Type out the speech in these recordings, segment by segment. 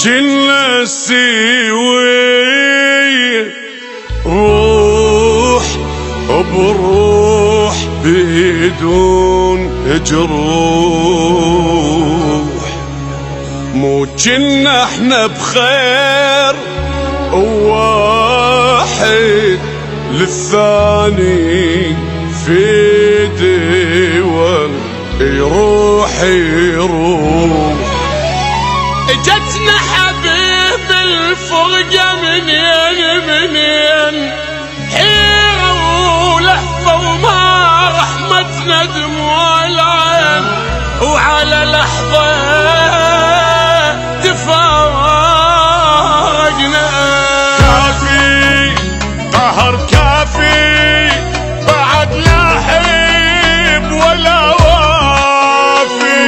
كنا سوية روح بروح بدون جروح، مو كنا احنا بخير واحد للثاني في ديوان يروح يروح. اجتنا حبيب الفرقة منين حيرة ولهفة وما رحمتنا دموع العين، وعلى لحظة تفارقنا. كافي قهر كافي بعد لا حب ولا وافي،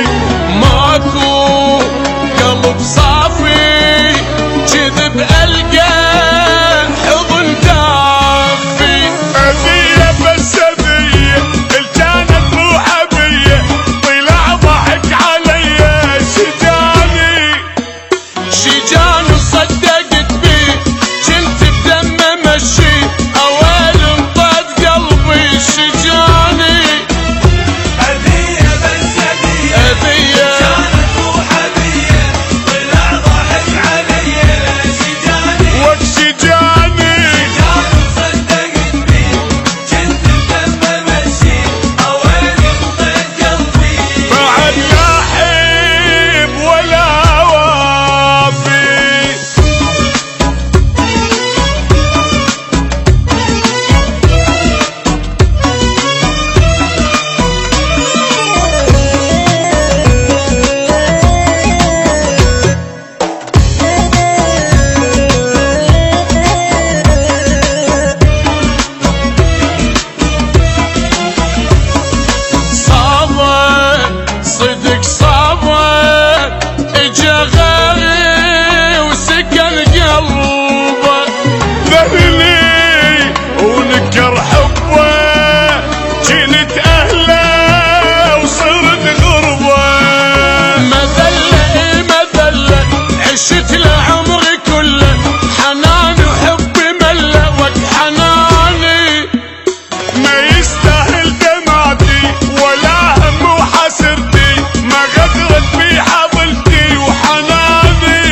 ماكو قلب صافي كذب ألقى حضن دافي. أبية بس أبية الجانت روح أبية، طلع ضحك علي شجاني صدقت بيه كنت بدم مشي أويل انطد قلبي. شجاني أبية بس أبية كانت روح أبية، طلع ضحك علي شجاني. وشجاني صدقت بيه كنت بدم مشي أويل انطد قلبي. بعد لا حب ولا وافي. صابر صدق صابر اجا غيري وسكن قلبه، ذهلي ونكر حبه كنت أهله وصرت غربه. مذلة عشت لعمري كله، حنان وحبي مله وك حناني. ما يستاهل دمعتي ولا هم وحسرتي، ما غدرت في حضلتي وحناني.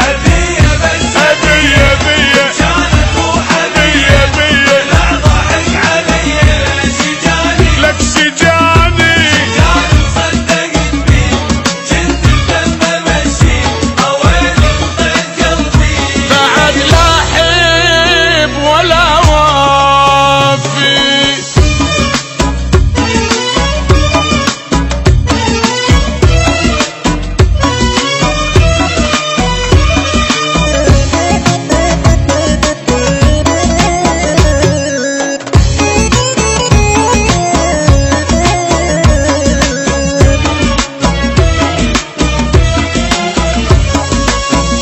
أبية بس أبية كانت روح أبية، طلع ضحك علي شجاني. لك شجاني صدقت بيه كنت بدم مشي أويل انطد قلبي. بعد لا حب ولا وافي.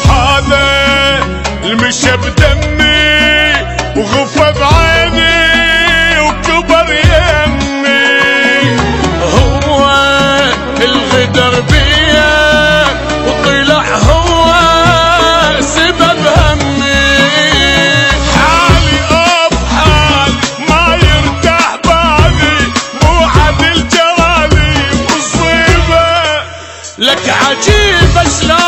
هذا المشى بدمي وغفى بعيني وكبر يمي، هو الغدر بيا وطلع هو سبب همي. حالي بحال ما يرتاح بالي، مو عدل جرالي مصيبة. لك عجيب شلون